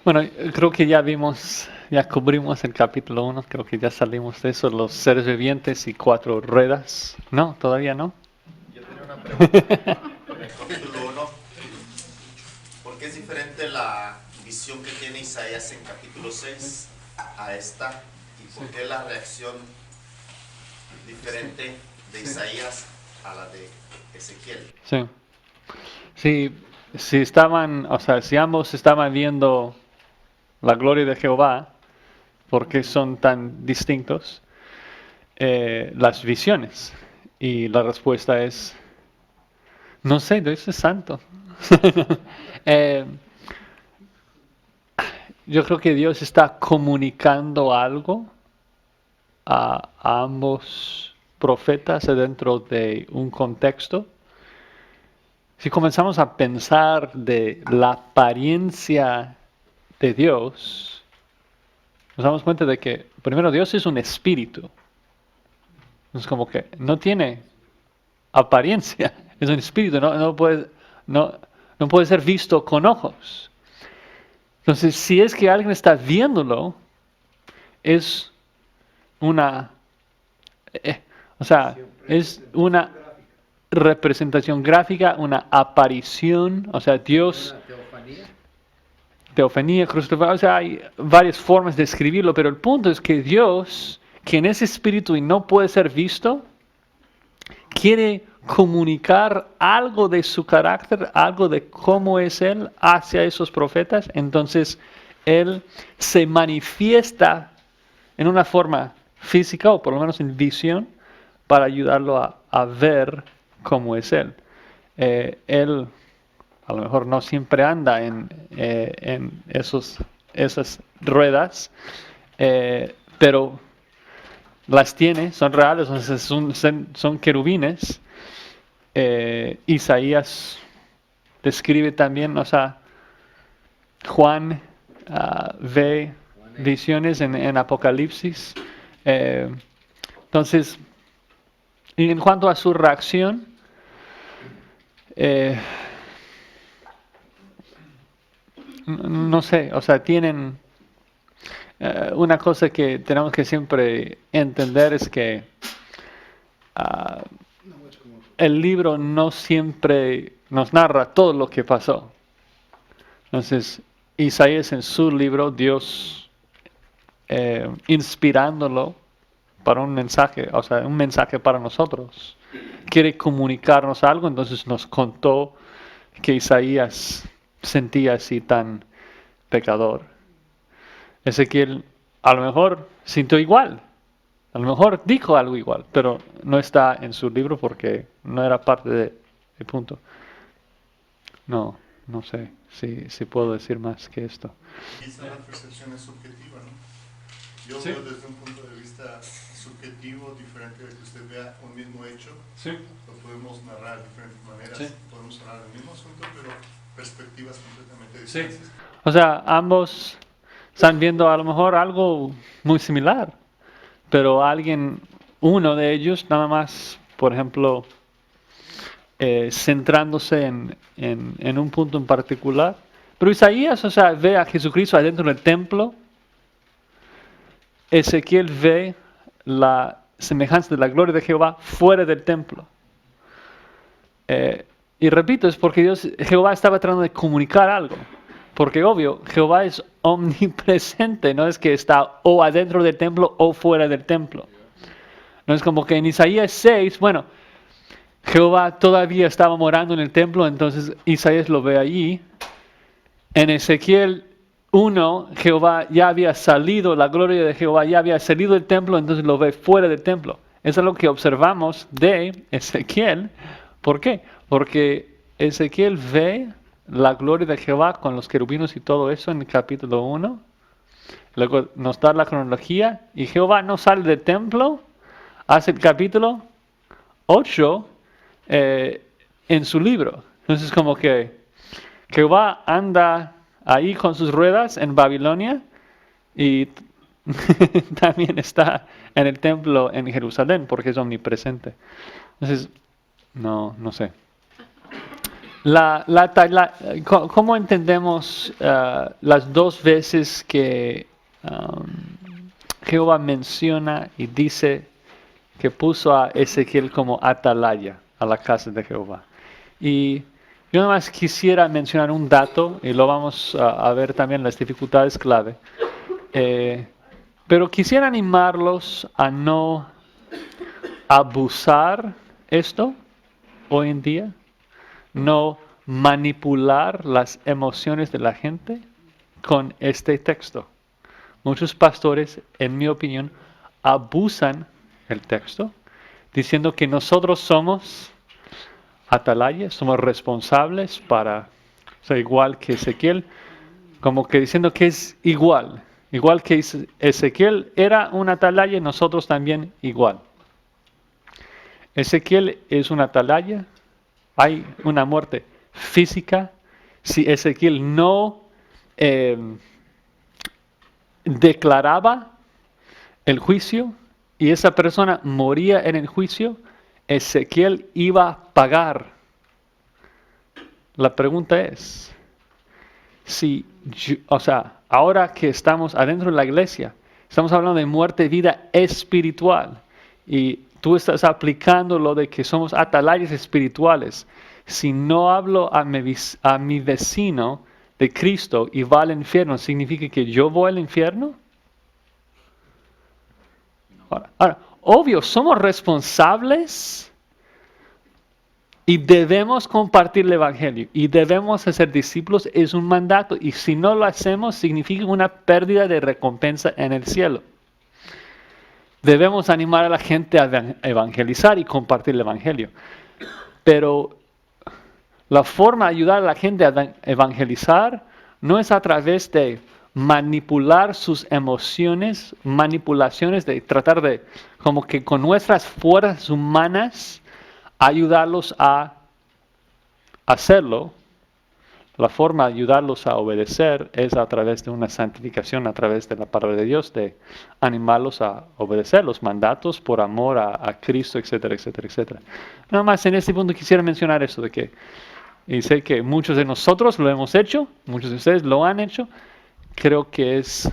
Bueno, creo que ya cubrimos el capítulo 1, creo que ya salimos de eso, los seres vivientes y 4 ruedas. No, todavía no. Yo tenía una pregunta con el capítulo 1. ¿Por qué es diferente la visión que tiene Isaías en capítulo 6 a esta? ¿Y por qué la reacción diferente de Isaías a la de Ezequiel? Sí. Sí, si estaban, o sea, si ambos estaban viendo la gloria de Jehová, ¿por qué son tan distintos las visiones? Y la respuesta es, no sé, Dios es santo. Eh, yo creo que Dios está comunicando algo a ambos profetas dentro de un contexto. Si comenzamos a pensar de la apariencia de Dios, nos damos cuenta de que primero Dios es un espíritu. Es como que no tiene apariencia, es un espíritu, no, no puede ser visto con ojos. Entonces, si es que alguien está viéndolo, es una, eh, o sea, es una representación gráfica, una aparición, o sea, Dios, Una teofanía. teofanía, crucifixión, o sea, hay varias formas de escribirlo, pero el punto es que Dios, quien es espíritu y no puede ser visto, quiere comunicar algo de su carácter, algo de cómo es Él hacia esos profetas, entonces Él se manifiesta en una forma física o por lo menos en visión para ayudarlo a ver cómo es Él. Él a lo mejor no siempre anda en esas ruedas, pero las tiene, son reales, son querubines. Isaías describe también, o sea, Juan ve visiones en Apocalipsis. Eh, entonces, y en cuanto a su reacción, eh, no sé, o sea, tienen una cosa que tenemos que siempre entender es que uh, el libro no siempre nos narra todo lo que pasó. Entonces, Isaías en su libro, Dios inspirándolo para un mensaje, o sea, un mensaje para nosotros. Quiere comunicarnos algo, entonces nos contó que Isaías sentía así tan pecador. Ezequiel a lo mejor sintió igual, a lo mejor dijo algo igual, pero no está en su libro porque no era parte del punto. No, no sé si puedo decir más que esto. Quizá la percepción es subjetiva, ¿no? Yo Sí. veo desde un punto de vista subjetivo diferente de que usted vea un mismo hecho. Sí. Lo podemos narrar de diferentes maneras, Sí. podemos hablar del mismo asunto, pero perspectivas completamente Sí. diferentes. O sea, ambos están viendo a lo mejor algo muy similar, pero uno de ellos nada más, por ejemplo, centrándose en un punto en particular. Pero Isaías, o sea, ve a Jesucristo adentro del templo. Ezequiel ve la semejanza de la gloria de Jehová fuera del templo. Y repito, es porque Jehová estaba tratando de comunicar algo. Porque obvio, Jehová es omnipresente, no es que está o adentro del templo o fuera del templo. No es como que en Isaías 6, bueno, Jehová todavía estaba morando en el templo, entonces Isaías lo ve allí. En Ezequiel 1, Jehová ya había salido, la gloria de Jehová ya había salido del templo, entonces lo ve fuera del templo. Eso es lo que observamos de Ezequiel. ¿Por qué? Porque Ezequiel ve la gloria de Jehová con los querubines y todo eso en el capítulo 1. Luego nos da la cronología y Jehová no sale del templo hasta el capítulo 8 en su libro. Entonces como que Jehová anda ahí con sus ruedas en Babilonia y también está en el templo en Jerusalén porque es omnipresente. Entonces, no sé. ¿Cómo entendemos las dos veces que Jehová menciona y dice que puso a Ezequiel como atalaya a la casa de Jehová? Y yo nada más quisiera mencionar un dato, y lo vamos a ver también las dificultades clave. Pero quisiera animarlos a no abusar esto hoy en día, no manipular las emociones de la gente con este texto. Muchos pastores, en mi opinión, abusan el texto, diciendo que nosotros somos atalayas, somos responsables para ser igual que Ezequiel, como que diciendo que es igual que Ezequiel era un atalaya, nosotros también igual. Ezequiel es un atalaya, hay una muerte física. Si Ezequiel no declaraba el juicio y esa persona moría en el juicio, Ezequiel iba a pagar. La pregunta es, ahora que estamos adentro de la iglesia, estamos hablando de muerte y vida espiritual, y tú estás aplicando lo de que somos atalayas espirituales. Si no hablo a mi vecino de Cristo y va al infierno, ¿significa que yo voy al infierno? Ahora, obvio, somos responsables y debemos compartir el Evangelio y debemos hacer discípulos, es un mandato, y si no lo hacemos significa una pérdida de recompensa en el cielo. Debemos animar a la gente a evangelizar y compartir el Evangelio, pero la forma de ayudar a la gente a evangelizar no es a través de manipular sus emociones, manipulaciones, de tratar de, como que con nuestras fuerzas humanas, ayudarlos a hacerlo. La forma de ayudarlos a obedecer es a través de una santificación, a través de la palabra de Dios, de animarlos a obedecer los mandatos por amor a Cristo, etcétera, etcétera, etcétera. Nada más en este punto quisiera mencionar eso, de que, y sé que muchos de nosotros lo hemos hecho, muchos de ustedes lo han hecho, creo que es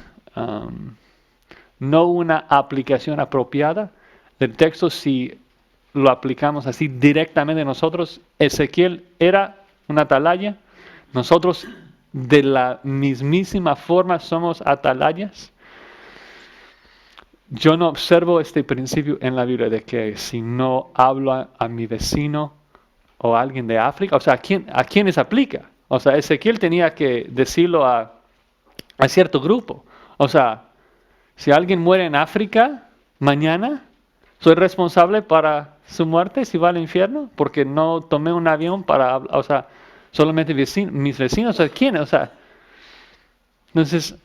no una aplicación apropiada del texto si lo aplicamos así directamente nosotros. Ezequiel era una atalaya, nosotros de la mismísima forma somos atalayas. Yo no observo este principio en la Biblia de que si no hablo a mi vecino o a alguien de África, o sea, ¿a quiénes aplica? O sea, Ezequiel tenía que decirlo a cierto grupo. O sea, si alguien muere en África mañana, ¿soy responsable para su muerte si va al infierno? Porque no tomé un avión para, o sea, solamente mis vecinos, o sea, ¿quién? O sea, entonces,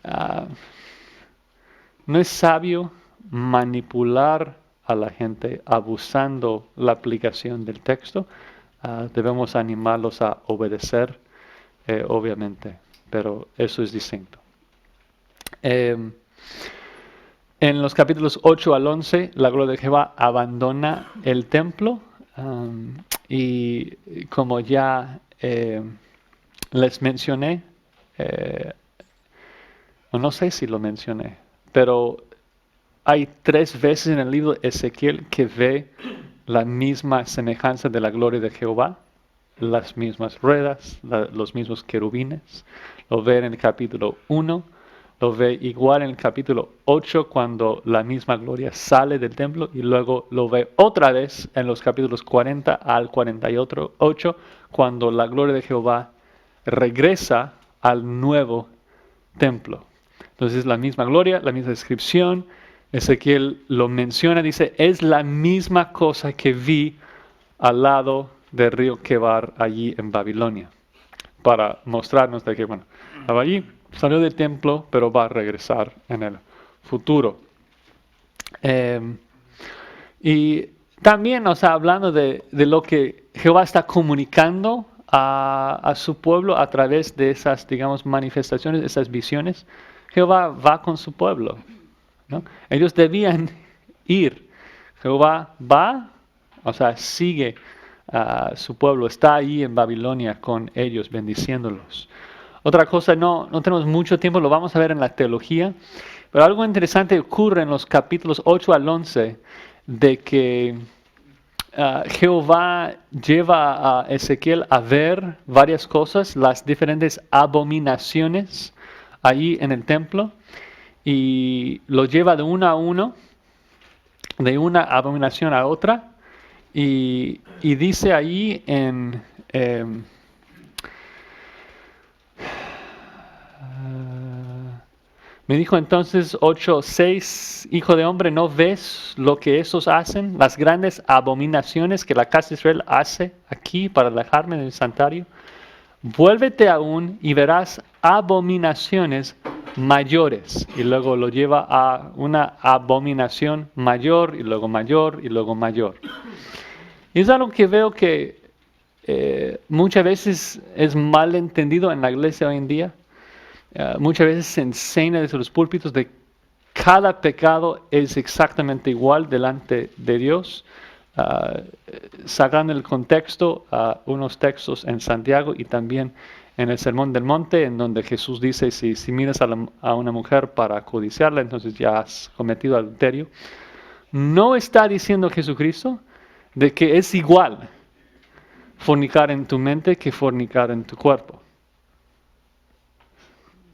no es sabio manipular a la gente abusando la aplicación del texto. Debemos animarlos a obedecer, obviamente, pero eso es distinto. En los capítulos 8 al 11, la gloria de Jehová abandona el templo y como ya les mencioné, no sé si lo mencioné, pero hay 3 veces en el libro de Ezequiel que ve la misma semejanza de la gloria de Jehová, las mismas ruedas, los mismos querubines. Lo ve en el capítulo 1, lo ve igual en el capítulo 8 cuando la misma gloria sale del templo, y luego lo ve otra vez en los capítulos 40 al 48 cuando la gloria de Jehová regresa al nuevo templo. Entonces la misma gloria, la misma descripción. Ezequiel lo menciona, dice, es la misma cosa que vi al lado del río Quebar allí en Babilonia, para mostrarnos de que, bueno, estaba allí, salió del templo, pero va a regresar en el futuro. Y también, o sea, hablando de lo que Jehová está comunicando a su pueblo a través de esas, digamos, manifestaciones, esas visiones, Jehová va con su pueblo, ¿no? Ellos debían ir. Jehová va, o sea, sigue su pueblo, está ahí en Babilonia con ellos, bendiciéndolos. Otra cosa, no tenemos mucho tiempo, lo vamos a ver en la teología, pero algo interesante ocurre en los capítulos 8 al 11, de que Jehová lleva a Ezequiel a ver varias cosas, las diferentes abominaciones ahí en el templo, y lo lleva de uno a uno, de una abominación a otra, y dice ahí en... me dijo entonces 8:6, hijo de hombre, ¿no ves lo que esos hacen? Las grandes abominaciones que la casa de Israel hace aquí para alejarme del santuario. Vuélvete aún y verás abominaciones mayores. Y luego lo lleva a una abominación mayor y luego mayor y luego mayor. Y es algo que veo que muchas veces es mal entendido en la iglesia hoy en día. Muchas veces se enseña desde los púlpitos de cada pecado es exactamente igual delante de Dios, sacando el contexto a unos textos en Santiago y también en el Sermón del Monte, en donde Jesús dice, si miras a una mujer para codiciarla, entonces ya has cometido adulterio. No está diciendo Jesucristo de que es igual fornicar en tu mente que fornicar en tu cuerpo.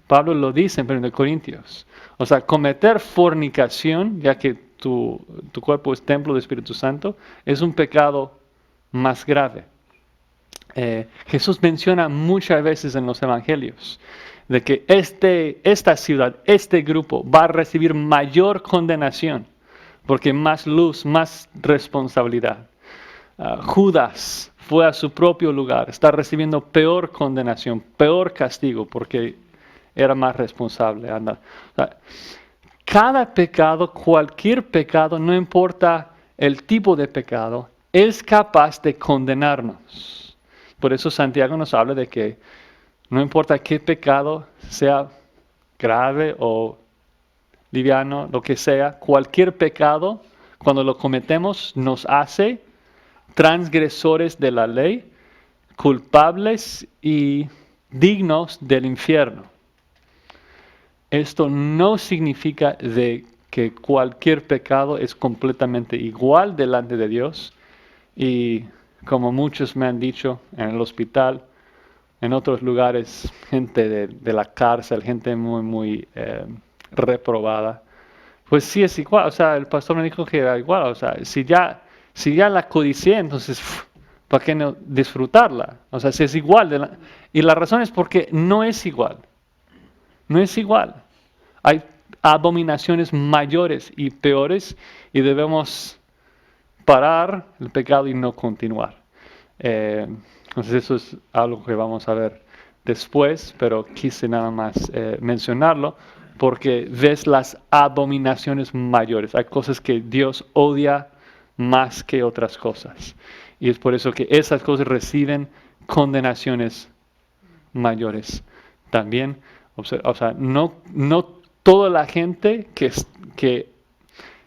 Pablo lo dice en 1 Corintios. O sea, cometer fornicación, ya que tu cuerpo es templo del Espíritu Santo, es un pecado más grave. Jesús menciona muchas veces en los evangelios de que esta ciudad, este grupo va a recibir mayor condenación, porque más luz, más responsabilidad. Judas fue a su propio lugar, está recibiendo peor condenación, peor castigo, porque era más responsable. O sea, cada pecado, cualquier pecado, no importa el tipo de pecado, es capaz de condenarnos. Por eso Santiago nos habla de que no importa qué pecado, sea grave o liviano, lo que sea, cualquier pecado, cuando lo cometemos, nos hace transgresores de la ley, culpables y dignos del infierno. Esto no significa de que cualquier pecado es completamente igual delante de Dios, y como muchos me han dicho en el hospital, en otros lugares, gente de la cárcel, gente muy reprobada, pues sí es igual. O sea, el pastor me dijo que era igual. O sea, si ya la codicié, entonces, ¿para qué no disfrutarla? O sea, si es igual. Y la razón es porque no es igual. No es igual. Hay abominaciones mayores y peores y debemos parar el pecado y no continuar. Entonces eso es algo que vamos a ver después, pero quise nada más mencionarlo porque ves las abominaciones mayores. Hay cosas que Dios odia más que otras cosas. Y es por eso que esas cosas reciben condenaciones mayores también. O sea, no toda la gente que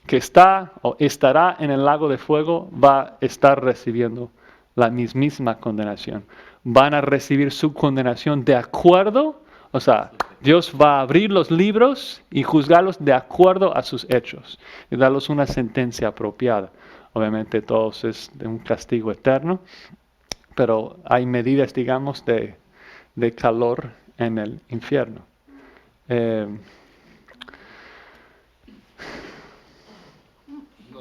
está o estará en el lago de fuego va a estar recibiendo la misma condenación. Van a recibir su condenación de acuerdo, o sea, Dios va a abrir los libros y juzgarlos de acuerdo a sus hechos y darles una sentencia apropiada. Obviamente todos es de un castigo eterno, pero hay medidas, digamos, de calor en el infierno. No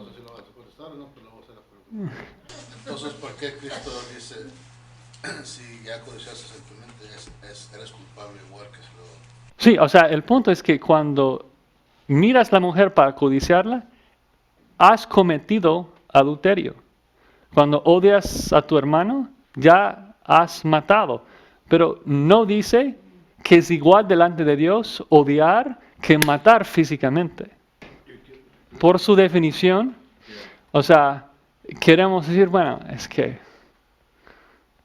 sé si lo vas a contestar o no, pero lo voy a hacer la pregunta. Entonces, ¿por qué Cristo dice, si ya codiciaste en tu mente, eres culpable igual que si lo... Sí, o sea, el punto es que cuando miras a la mujer para codiciarla, has cometido adulterio. Cuando odias a tu hermano, ya has matado. Pero no dice que es igual delante de Dios odiar que matar físicamente. Por su definición, o sea, queremos decir, bueno, es que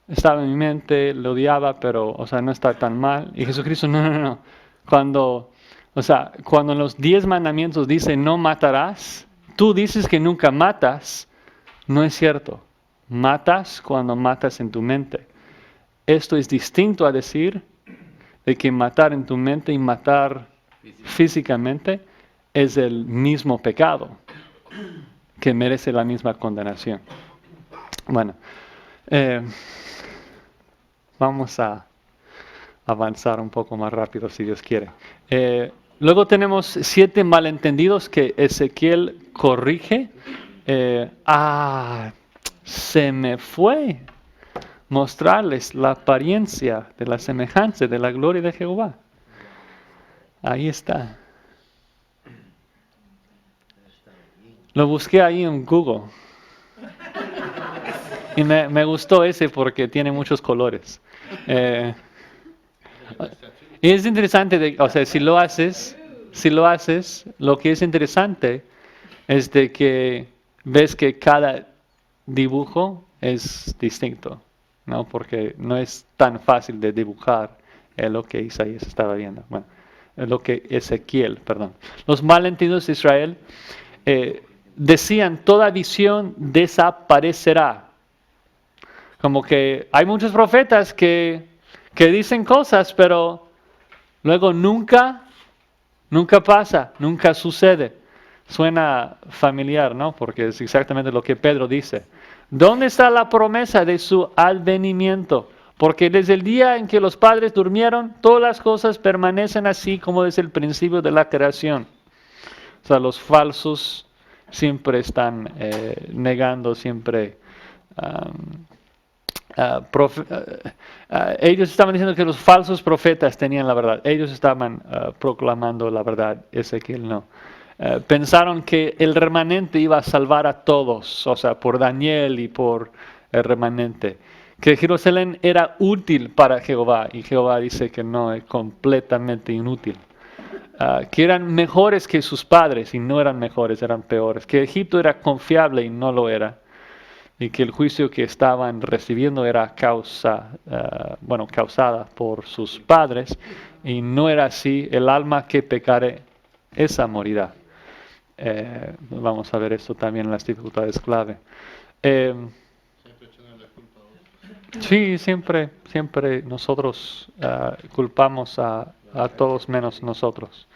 estaba en mi mente, lo odiaba, pero, o sea, no está tan mal. Y Jesucristo, no. Cuando en los 10 mandamientos dice no matarás, tú dices que nunca matas, no es cierto. matas cuando matas en tu mente. Esto es distinto a decir de que matar en tu mente y matar físicamente es el mismo pecado que merece la misma condenación. Bueno, vamos a avanzar un poco más rápido si Dios quiere. Luego tenemos 7 malentendidos que Ezequiel corrige. Se me fue mostrarles la apariencia de la semejanza de la gloria de Jehová. Ahí está. Lo busqué ahí en Google. Y me gustó ese porque tiene muchos colores. Y es interesante, o sea, si lo haces, lo que es interesante es de que ves que cada dibujo es distinto, ¿no? Porque no es tan fácil de dibujar lo que Isaías estaba viendo. Bueno, lo que Ezequiel, perdón. Los malentendidos de Israel decían, toda visión desaparecerá. Como que hay muchos profetas que dicen cosas, pero luego nunca pasa, nunca sucede. Suena familiar, ¿no? Porque es exactamente lo que Pedro dice. ¿Dónde está la promesa de su advenimiento? Porque desde el día en que los padres durmieron, todas las cosas permanecen así como desde el principio de la creación. O sea, los falsos siempre están negando, siempre... ellos estaban diciendo que los falsos profetas tenían la verdad. Ellos estaban proclamando la verdad, Ezequiel no. Pensaron que el remanente iba a salvar a todos, o sea, por Daniel y por el remanente. Que Jerusalén era útil para Jehová, y Jehová dice que no, es completamente inútil. Que eran mejores que sus padres, y no eran mejores, eran peores. Que Egipto era confiable y no lo era. Y que el juicio que estaban recibiendo era causada por sus padres, y no era así. El alma que pecare, esa morirá. Vamos a ver esto también en las dificultades clave. Sí, siempre nosotros culpamos a todos menos nosotros.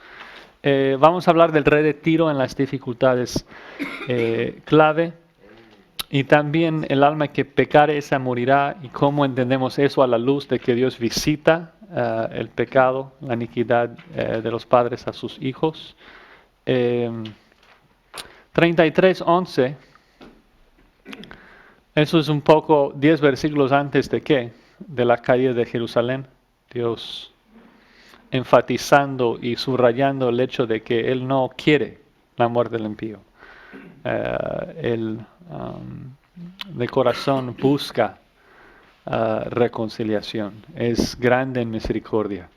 Vamos a hablar del rey de Tiro en las dificultades clave. Y también el alma que pecare, esa morirá. Y cómo entendemos eso a la luz de que Dios visita el pecado, la iniquidad de los padres a sus hijos. 33:11. Eso es un poco 10 versículos antes de qué? De la caída de Jerusalén. Dios enfatizando y subrayando el hecho de que Él no quiere la muerte del impío. Él de corazón busca reconciliación. Es grande en misericordia.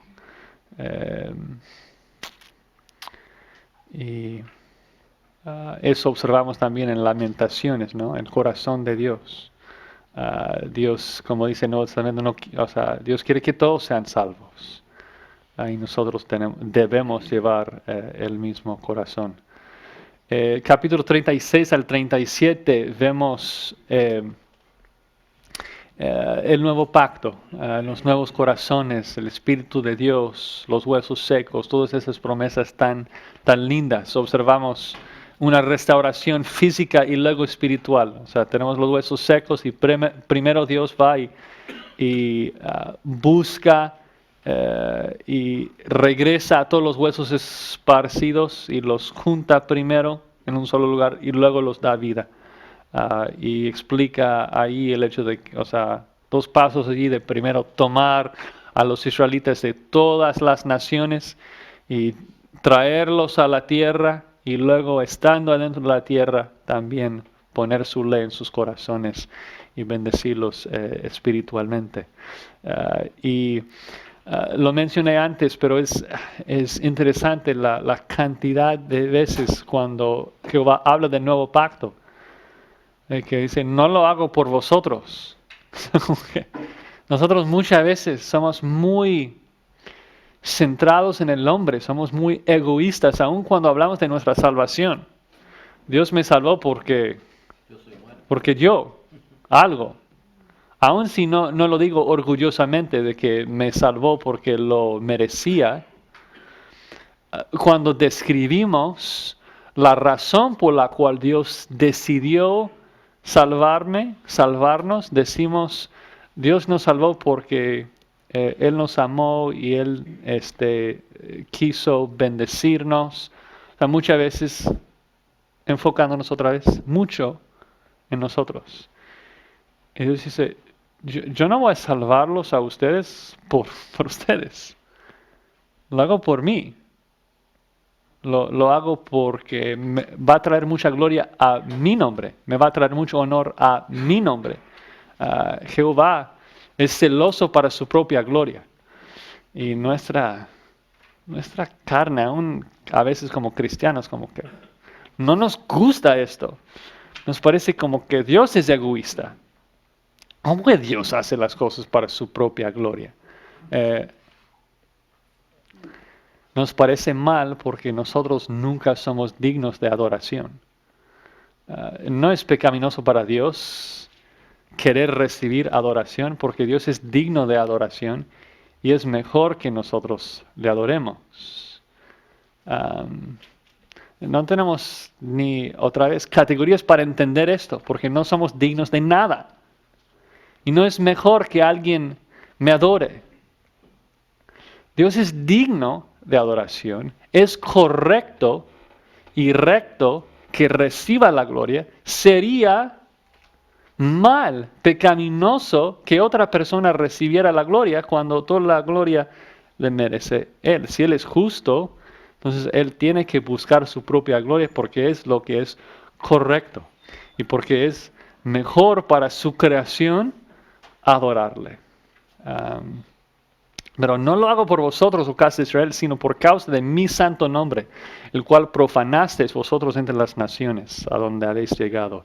Y eso observamos también en Lamentaciones, ¿no? El corazón de Dios. Dios, como dice Nuevo Testamento, Dios quiere que todos sean salvos. Y nosotros debemos llevar el mismo corazón. Capítulo 36 al 37 vemos el nuevo pacto, los nuevos corazones, el Espíritu de Dios, los huesos secos, todas esas promesas tan lindas. Observamos una restauración física y luego espiritual. O sea, tenemos los huesos secos y primero Dios va y busca y regresa a todos los huesos esparcidos y los junta primero en un solo lugar y luego los da vida. Y explica ahí el hecho de, 2 pasos allí de primero tomar a los israelitas de todas las naciones y traerlos a la tierra, y luego estando adentro de la tierra también poner su ley en sus corazones y bendecirlos espiritualmente. Lo mencioné antes, pero es interesante la cantidad de veces cuando Jehová habla del nuevo pacto, que dice, no lo hago por vosotros. Nosotros muchas veces somos muy centrados en el hombre, somos muy egoístas, aun cuando hablamos de nuestra salvación. Dios me salvó porque yo. algo. Aun si no lo digo orgullosamente de que me salvó porque lo merecía, cuando describimos la razón por la cual Dios decidió salvarnos, decimos, Dios nos salvó porque Él nos amó y Él quiso bendecirnos. O sea, muchas veces enfocándonos otra vez mucho en nosotros. Y Dios dice, yo no voy a salvarlos a ustedes por ustedes. Lo hago por mí. Lo hago porque va a traer mucha gloria a mi nombre. Me va a traer mucho honor a mi nombre. Jehová es celoso para su propia gloria. Y nuestra carne, aún a veces como cristianos, como que no nos gusta esto. Nos parece como que Dios es egoísta. ¿Cómo que Dios hace las cosas para su propia gloria? Nos parece mal porque nosotros nunca somos dignos de adoración. No es pecaminoso para Dios querer recibir adoración porque Dios es digno de adoración y es mejor que nosotros le adoremos. No tenemos ni otra vez categorías para entender esto porque no somos dignos de nada. Y no es mejor que alguien me adore. Dios es digno de adoración, es correcto y recto que reciba la gloria. Sería mal, pecaminoso que otra persona recibiera la gloria cuando toda la gloria le merece Él. Si Él es justo, entonces Él tiene que buscar su propia gloria porque es lo que es correcto y porque es mejor para su creación adorarle. Pero no lo hago por vosotros, oh casa de Israel, sino por causa de mi santo nombre, el cual profanasteis vosotros entre las naciones, a donde habéis llegado.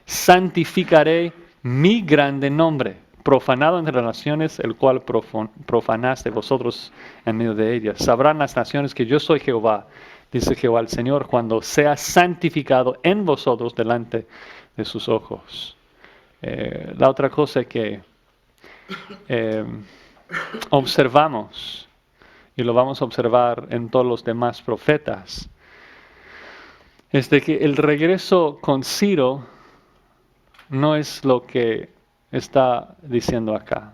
Santificaré mi grande nombre, profanado entre las naciones, el cual profanaste vosotros en medio de ellas. Sabrán las naciones que yo soy Jehová, dice Jehová el Señor, cuando sea santificado en vosotros delante de sus ojos. La otra cosa que observamos, y lo vamos a observar en todos los demás profetas, es de que el regreso con Ciro no es lo que está diciendo acá.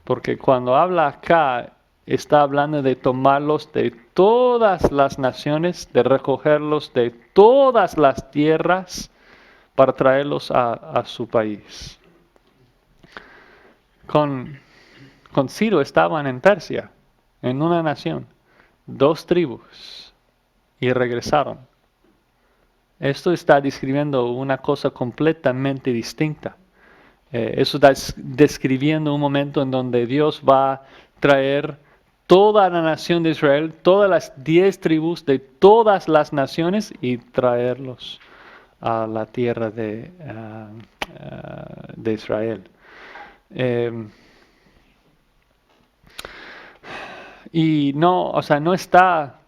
Porque cuando habla acá, está hablando de tomarlos de todas las naciones, de recogerlos de todas las tierras para traerlos a su país. Con Ciro estaban en Persia, en una nación, 2 tribus, y regresaron. Esto está describiendo una cosa completamente distinta. Eso está describiendo un momento en donde Dios va a traer toda la nación de Israel, todas las 10 tribus de todas las naciones y traerlos a la tierra de Israel. Y no, o sea, no está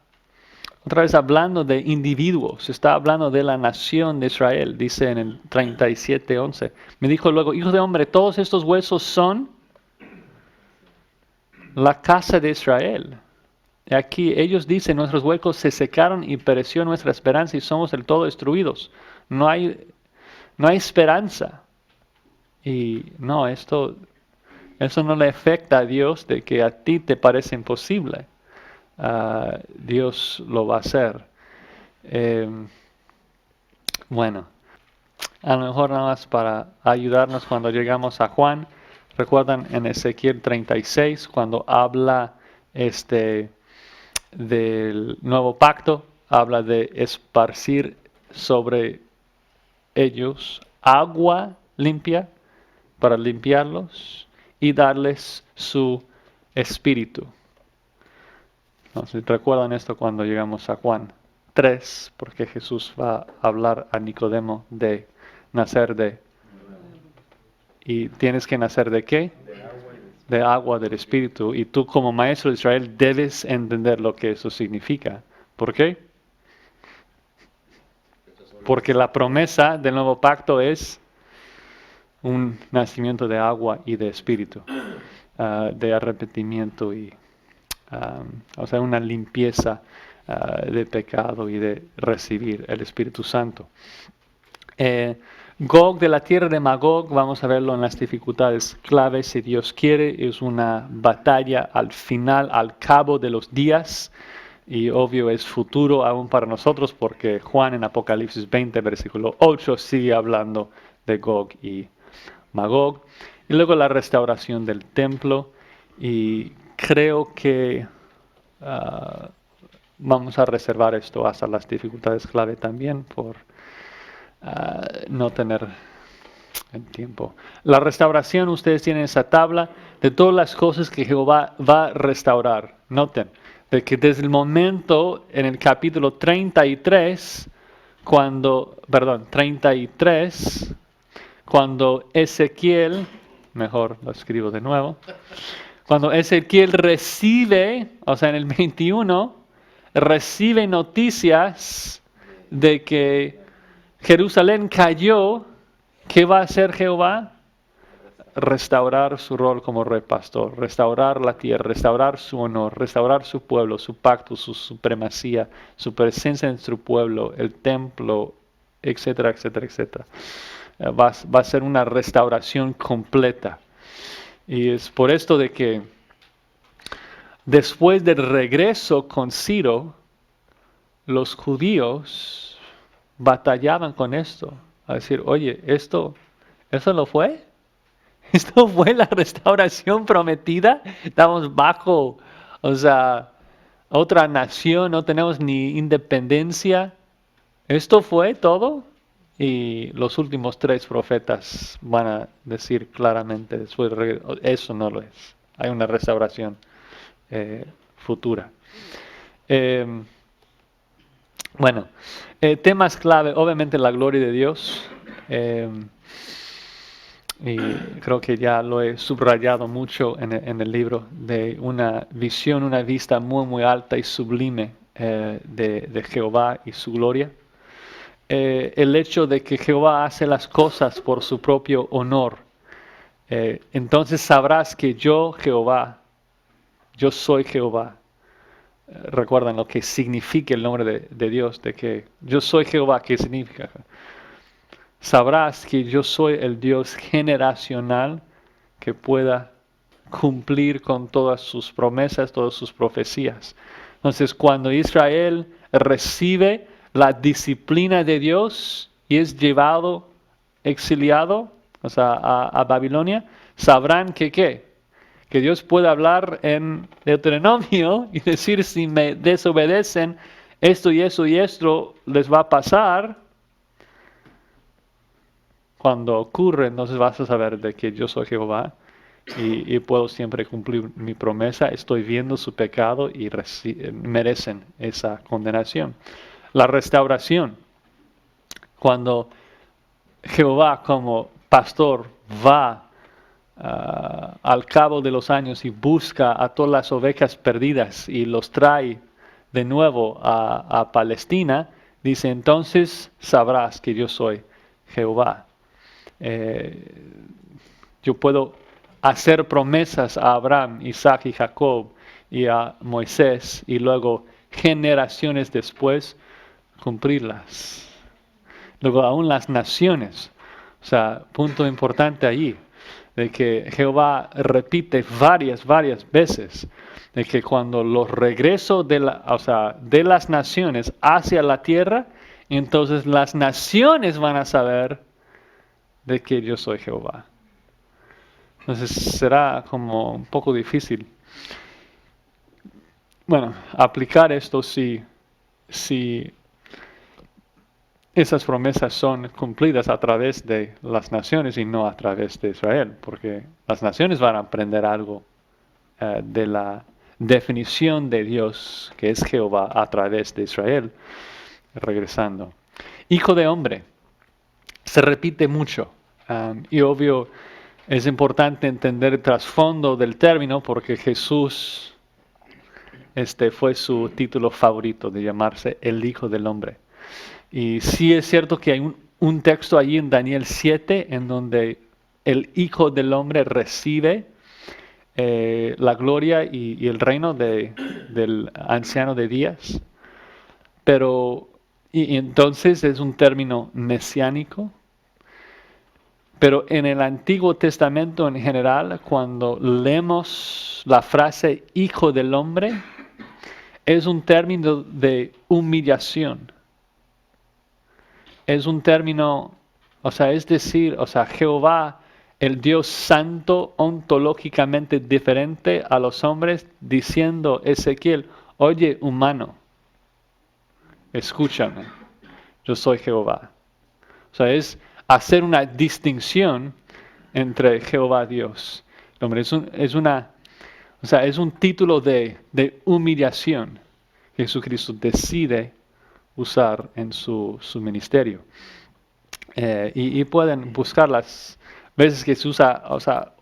otra vez hablando de individuos, está hablando de la nación de Israel, dice en el 37:11. Me dijo luego, hijo de hombre, todos estos huesos son la casa de Israel. Y aquí ellos dicen, nuestros huecos se secaron y pereció nuestra esperanza y somos del todo destruidos. No hay esperanza. Y no, eso no le afecta a Dios de que a ti te parece imposible. Dios lo va a hacer. Bueno, a lo mejor nada más para ayudarnos cuando llegamos a Juan. ¿Recuerdan en Ezequiel 36 cuando habla del nuevo pacto? Habla de esparcir sobre ellos agua limpia para limpiarlos y darles su espíritu. No sé si recuerdan esto cuando llegamos a Juan 3, porque Jesús va a hablar a Nicodemo de nacer de. ¿Y tienes que nacer de qué? De agua del Espíritu. Y tú como maestro de Israel debes entender lo que eso significa. ¿Por qué? Porque la promesa del nuevo pacto es un nacimiento de agua y de espíritu, de arrepentimiento y, o sea, una limpieza de pecado y de recibir el Espíritu Santo. Gog de la tierra de Magog, vamos a verlo en las dificultades claves, si Dios quiere, es una batalla al final, al cabo de los días, y obvio es futuro aún para nosotros, porque Juan en Apocalipsis 20, versículo 8, sigue hablando de Gog y Magog. Y luego la restauración del templo, y creo que vamos a reservar esto hasta las dificultades clave también, por no tener el tiempo. La restauración, ustedes tienen esa tabla de todas las cosas que Jehová va a restaurar. Noten, de que desde el momento en el capítulo 33, cuando Ezequiel, mejor lo escribo de nuevo, cuando Ezequiel recibe, o sea en el 21, recibe noticias de que Jerusalén cayó, ¿qué va a hacer Jehová? Restaurar su rol como rey pastor, restaurar la tierra, restaurar su honor, restaurar su pueblo, su pacto, su supremacía, su presencia en su pueblo, el templo, etcétera, etcétera, etcétera. Va a ser una restauración completa. Y es por esto de que después del regreso con Ciro, los judíos batallaban con esto, a decir, oye, ¿eso lo fue? ¿Esto fue la restauración prometida? Estamos bajo, o sea, otra nación, no tenemos ni independencia. ¿Esto fue todo? Y los últimos 3 profetas van a decir claramente después, eso no lo es. Hay una restauración futura. Bueno, temas clave, obviamente la gloria de Dios, y creo que ya lo he subrayado mucho en el libro, de una visión, una vista muy muy alta y sublime de Jehová y su gloria. El hecho de que Jehová hace las cosas por su propio honor. Entonces sabrás que yo soy Jehová. Recuerdan lo que significa el nombre de Dios, de que yo soy Jehová, ¿qué significa? Sabrás que yo soy el Dios generacional que pueda cumplir con todas sus promesas, todas sus profecías. Entonces, cuando Israel recibe la disciplina de Dios y es llevado, exiliado, o sea, a Babilonia, sabrán que ¿qué? Que Dios puede hablar en Deuteronomio y decir, si me desobedecen, esto y eso y esto les va a pasar. Cuando ocurre, entonces vas a saber de que yo soy Jehová y puedo siempre cumplir mi promesa. Estoy viendo su pecado y merecen esa condenación. La restauración. Cuando Jehová como pastor va al cabo de los años y busca a todas las ovejas perdidas y los trae de nuevo a Palestina, dice, entonces sabrás que yo soy Jehová. Yo puedo hacer promesas a Abraham, Isaac y Jacob y a Moisés y luego generaciones después cumplirlas. Luego aún las naciones, o sea, punto importante allí, de que Jehová repite varias veces, de que cuando los regreso de las naciones hacia la tierra, entonces las naciones van a saber de que yo soy Jehová. Entonces será como un poco difícil. Bueno, aplicar esto si esas promesas son cumplidas a través de las naciones y no a través de Israel, porque las naciones van a aprender algo de la definición de Dios, que es Jehová, a través de Israel. Regresando. Hijo de hombre. Se repite mucho. Y obvio, es importante entender el trasfondo del término, porque Jesús, fue su título favorito, de llamarse el Hijo del Hombre. Y sí es cierto que hay un texto allí en Daniel 7 en donde el Hijo del Hombre recibe la gloria y el reino del anciano de días. Pero, y entonces es un término mesiánico. Pero en el Antiguo Testamento en general, cuando leemos la frase Hijo del Hombre, es un término de humillación. Es un término, es decir, Jehová, el Dios santo, ontológicamente diferente a los hombres, diciendo Ezequiel, oye, humano, escúchame, yo soy Jehová. Es hacer una distinción entre Jehová Dios. Hombre, es un título de humillación que Jesucristo decide usar en su ministerio. Y pueden buscar las veces que se usa,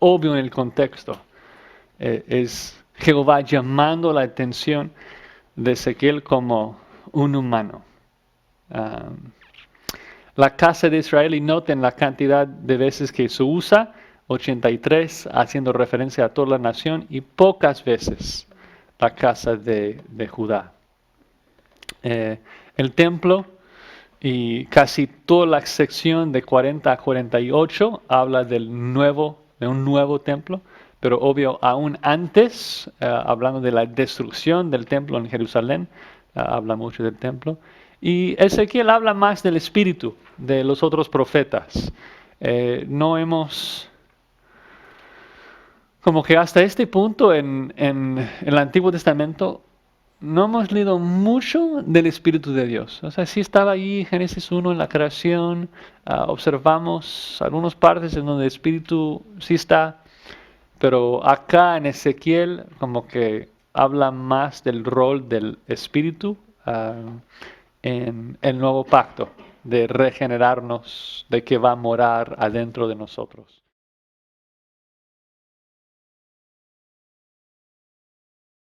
obvio en el contexto. Es Jehová llamando la atención de Ezequiel como un humano. La casa de Israel, y noten la cantidad de veces que se usa, 83, haciendo referencia a toda la nación, y pocas veces la casa de Judá. El templo y casi toda la sección de 40 a 48 habla de un nuevo templo, pero obvio aún antes, hablando de la destrucción del templo en Jerusalén, habla mucho del templo. Y Ezequiel habla más del espíritu de los otros profetas. No hemos, como que hasta este punto en el Antiguo Testamento, no hemos leído mucho del Espíritu de Dios. Sí estaba ahí Génesis 1 en la creación, observamos algunas partes en donde el Espíritu sí está, pero acá en Ezequiel como que habla más del rol del Espíritu en el nuevo pacto, de regenerarnos, de que va a morar adentro de nosotros.